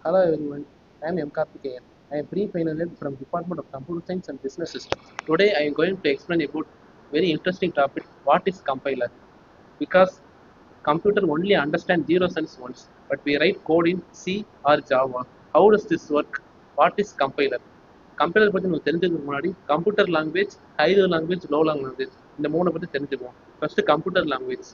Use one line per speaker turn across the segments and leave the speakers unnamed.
Hello everyone, I am M. Karthikeyan. I am pre-final year from Department of Computer Science and Business Systems. Today I am going to explain about very interesting topic, what is compiler. Because computer only understand zero cents once, but we write code in C or Java. How does this work? What is compiler? Compiler பற்றி நம்ம தெரிஞ்சுக்கிறதுக்கு முன்னாடி computer language, high level language, low level language இந்த மூணை பற்றி தெரிஞ்சுக்குவோம். First computer language.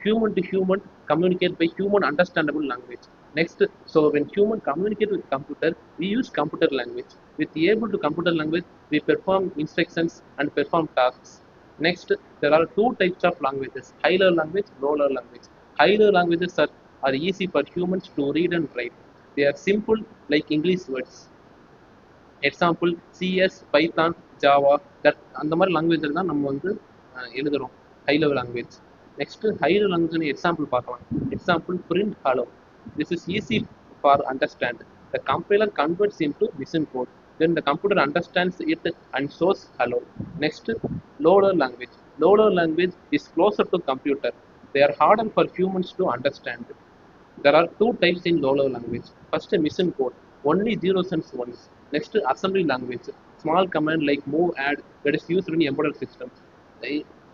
Human to human communicate by human understandable language. Next, so when human communicate with computer, we use computer language. With able to computer language, we perform instructions and perform tasks. Next, there are two types of languages: high level language, low level language. High level languages are easy for humans to read and write. They are simple like English words. Example CS, Python, Java, that அந்த மாதிரி லாங்குவேஜில் தான் நம்ம வந்து எழுதுகிறோம் high level language. Next high level language example பார்க்கலாம். Example print hello. This is easy for understand. The compiler converts into machine code. Then the computer understands it and shows hello. Next, low level language. Low level language is closer to computer. They are harder for humans to understand. There are two types in low level language. First, machine code, only zeros and ones. Next, assembly language, small command like move, add, that is used in embedded systems.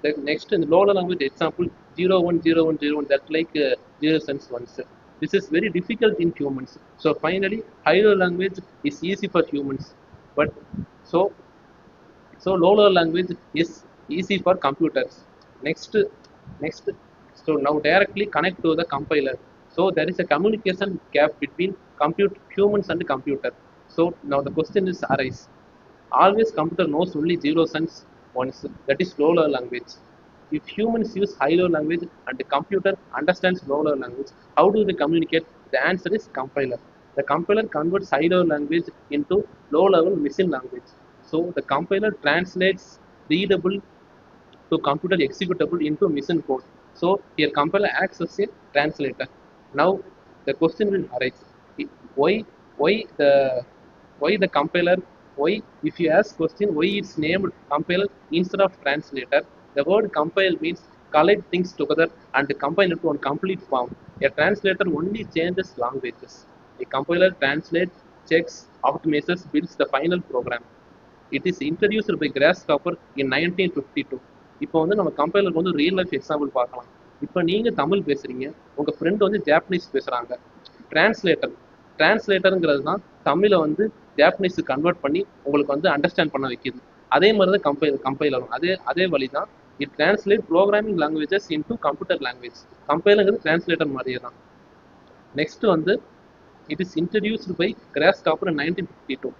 The next, in the low level language example, 010101, that's like zeros and ones. This is very difficult in humans. So finally, high level language is easy for humans, but so low level language is easy for computers. Next, so now directly connect to the compiler. So there is a communication gap between humans and computer. So now the question is arise. Always computer knows only zeros and ones. That is low level language. If humans use high level language and the computer understands low level language, how do they communicate? The answer is compiler. The compiler converts high level language into low level machine language. So the compiler translates readable to computer executable into machine code. So here compiler acts as a translator. Now the question will arise: why the compiler? Why, if you ask question why it's named compiler instead of translator? The word compile means collect things together and compile it to one complete form. A translator only changes languages. A compiler translates, checks, optimizes, builds the final program. It is introduced by Grasshopper in 1952. இப்போ வந்து நம்ம கம்பைலருக்கு வந்து real life example பார்க்கலாம். இப்போ நீங்கள் தமிழ் பேசுகிறீங்க, உங்கள் friend வந்து ஜாப்பனீஸ் பேசுகிறாங்க. டிரான்ஸ்லேட்டருங்கிறது தான் தமிழை வந்து ஜாப்பனீஸுக்கு கன்வெர்ட் பண்ணி உங்களுக்கு வந்து அண்டர்ஸ்டாண்ட் பண்ண வைக்கிது. அதே மாதிரி தான் கம்பைலரும் அதே வழி தான். It translate programming languages into computer language. கம்பைலருங்கிறது டிரான்ஸ்லேட்டர் மாதிரியே தான். நெக்ஸ்ட் வந்து it is introduced by Grace Hopper in 1952.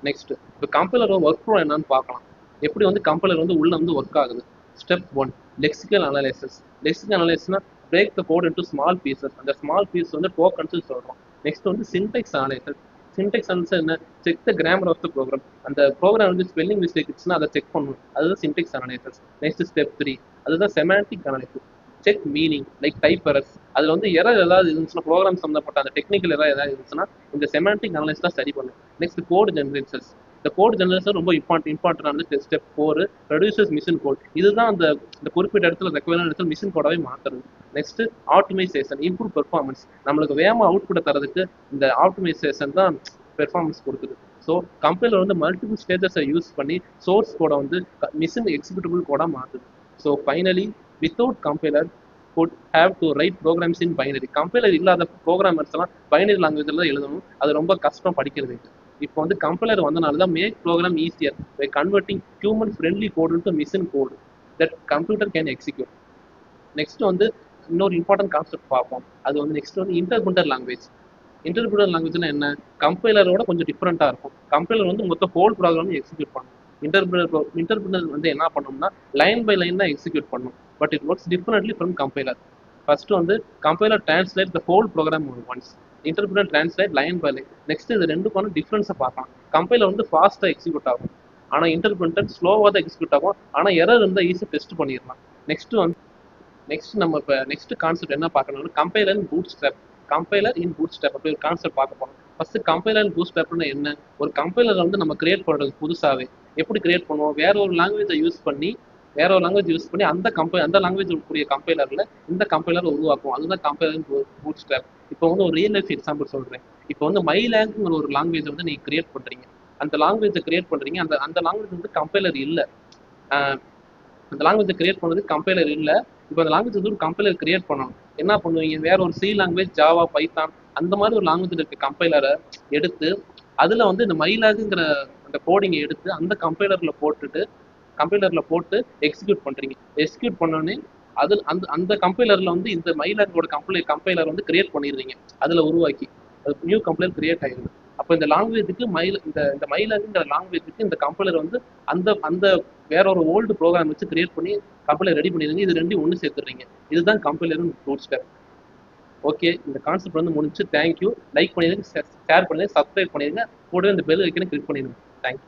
Next இப்போ கம்பைலரோட ஒர்க் ஃப்ளோ என்னன்னு பார்க்கலாம். எப்படி வந்து கம்பைலர் வந்து உள்ள வந்து ஒர்க் ஆகுது. Step 1, lexical analysis. லெக்சிக்கல் அனலைசிஸ்னா break the code into small pieces. அந்த ஸ்மால் பீஸ் வந்து டோக்கன்ஸ் சொல்கிறோம். நெக்ஸ்ட் வந்து சின்டெக்ஸ் அனலைசிஸ். சின்டெக்ஸ் அனலைசிஸ் என்ன? Check the grammar of the program. அந்த ப்ரோக்ராம் வந்து ஸ்பெல்லிங் மிஸ்டேக் இருந்துச்சுன்னா அதை செக் பண்ணணும். அதுதான் சின்டெக்ஸ் அனலைசிஸ். நெக்ஸ்ட் ஸ்டெப் 3, அதுதான் semantic analysis. Check meaning like type errors. அதில் வந்து எரர் ஏதாவது இருந்துச்சுன்னா, ப்ரோக்ராம் சம்மந்தப்பட்ட அந்த டெக்னிக்கல் எரர் ஏதாவது இருந்துச்சுன்னா இந்த செமாண்டிக் அனலைசிஸ் தான் சரி பண்ணும். Next code generations. இந்த கோட் ஜெனரேஷன் ரொம்ப இம்பார்ட்டன்டானது. Step 4, producers machine code. இதுதான் இந்த குறிப்பிட்ட இடத்துல ரெக்வயர்டான இடத்துல மிஷின் கோடாவே மாற்றுறது. Next optimisation, improve performance. நம்மளுக்கு வேகமாக அவுட்புட்டை தரதுக்கு இந்த ஆப்டிமைசேஷன் தான் பெர்ஃபார்மன்ஸ் கொடுக்குது. ஸோ கம்பைலர் வந்து மல்டிபிள் ஸ்டேஜஸை யூஸ் பண்ணி சோர்ஸ் கோடை வந்து மிஷின் எக்ஸிக்யூட்டிபிள் கோடாக மாற்றுது. So finally, without compiler could have to write programs in binary. Compiler இல்லாத ப்ரோக்ராமர்ஸ் எல்லாம் பைனரி லாங்குவேஜில் தான் எழுதணும். அது ரொம்ப கஷ்டம் படிக்கிறது. இப்போ வந்து கம்பைலர் வந்தனால தான் make program easier by converting human friendly code to machine code that computer can execute. Next வந்து இன்னொரு இம்பார்ட்டன்ட் கான்செப்ட் பார்ப்போம். அது வந்து நெக்ஸ்ட் வந்து இன்டர்பிரிட்டர் லாங்குவேஜ். இன்டர்பிரிட்டர் லாங்குவேஜ்னா என்ன? கம்பைலரோட கொஞ்சம் டிஃப்ரெண்ட்டாக இருக்கும். கம்பைலர் வந்து மொத்த ஹோல் ப்ரோக்ராம் எக்ஸிக்யூட் பண்ணும். இன்டர்பிரிட்டர் வந்து என்ன பண்ணணும்னா லைன் பை லைன் தான் எக்ஸிக்யூட் பண்ணும். But it works differently from compiler. First வந்து compiler translate the whole program once. Interpreter translate line by line. Next இது ரெண்டுக்கான டிஃப்ரென்ஸை பார்க்கலாம். கம்பைலர் வந்து ஃபாஸ்ட்டாக எக்ஸிக்யூட் ஆகும், ஆனால் இன்டர்பிரிட்டர் ஸ்லோவாக தான் எக்ஸிக்யூட் ஆகும். ஆனால் எரர் இருந்தால் ஈஸியாக டெஸ்ட் பண்ணிடலாம். நெக்ஸ்ட் நம்ம இப்போ நெக்ஸ்ட் கான்செப்ட் என்ன பார்க்கணும்னா கம்பைலர் இன் பூட் ஸ்ட்ராப். கம்பைலர் இன் பூட் ஸ்ட்ராப் அப்படி ஒரு கான்செப்ட் பார்க்க போகிறோம். ஃபர்ஸ்ட் கம்பைலர் இன் பூட் ஸ்ட்ராப்னா என்ன? ஒரு கம்பைலர் வந்து நம்ம கிரியேட் பண்ணுறது புதுசாகவே எப்படி கிரியேட் பண்ணுவோம்? வேற ஒரு லாங்குவேஜை யூஸ் பண்ணி வேற ஒரு லாங்குவேஜ் யூஸ் பண்ணி அந்த லாங்குவேஜ் கூடிய கம்பைலர்ல இந்த கம்பைலர் உருவாக்கும். அதுதான் கம்பைலர் பூட் ஸ்ட்ராப். இப்போ வந்து ஒரு ரியல் லைஃப் எக்ஸாம்பிள் சொல்றேன். இப்போ வந்து மைலாங்குங்கிற ஒரு லாங்குவேஜ் வந்து நீங்க கிரியேட் பண்றீங்க. அந்த லாங்குவேஜை கிரியேட் பண்றீங்க. அந்த அந்த லாங்குவேஜ் வந்து கம்பைலர் இல்லை. அந்த லாங்குவேஜை கிரியேட் பண்ணுறதுக்கு கம்பைலர் இல்லை. இப்போ அந்த லாங்குவேஜ் வந்து ஒரு கம்பைலர் கிரியேட் பண்ணணும். என்ன பண்ணுவீங்க? வேற ஒரு சி லாங்குவேஜ், ஜாவா, பைத்தான் அந்த மாதிரி ஒரு லாங்குவேஜில் இருக்க கம்பைலரை எடுத்து அதில் வந்து இந்த மைலாகுங்கிற அந்த கோடிங்கை எடுத்து அந்த கம்பைலரில் போட்டு எக்ஸிக்யூட் பண்ணுறீங்க. எக்ஸிக்யூட் பண்ணோடனே அந்த அந்த கம்பைலரில் வந்து இந்த மைலாகோட கம்பைலர் வந்து கிரியேட் பண்ணிடுறீங்க. அதில் உருவாக்கி அது நியூ கம்பைலர் கிரியேட் ஆகிடுது. அப்போ இந்த லாங்குவேஜுக்கு இந்த மைலாகுங்கிற லாங்குவேஜுக்கு இந்த கம்பைலர் வந்து அந்த அந்த வேற ஒரு ஓல்டு ப்ரோக்ராம் வச்சு கிரியேட் பண்ணி கம்பைலர் ரெடி பண்ணிடுங்க. இது ரெண்டையும் ஒன்று சேர்த்துடுறீங்க. இதுதான் கம்பைலரும் ரூட் ஸ்டெப். ஓகே, இந்த கான்செப்ட் வந்து முடிஞ்சு. தேங்க்யூ. லைக் பண்ணிடுங்க, ஷேர் பண்ணிடுங்க, சப்ஸ்கிரைப் பண்ணிடுங்க. கூடவே இந்த பெல் ஐக்கனை கிளிக் பண்ணிடுங்க. தேங்க்யூ.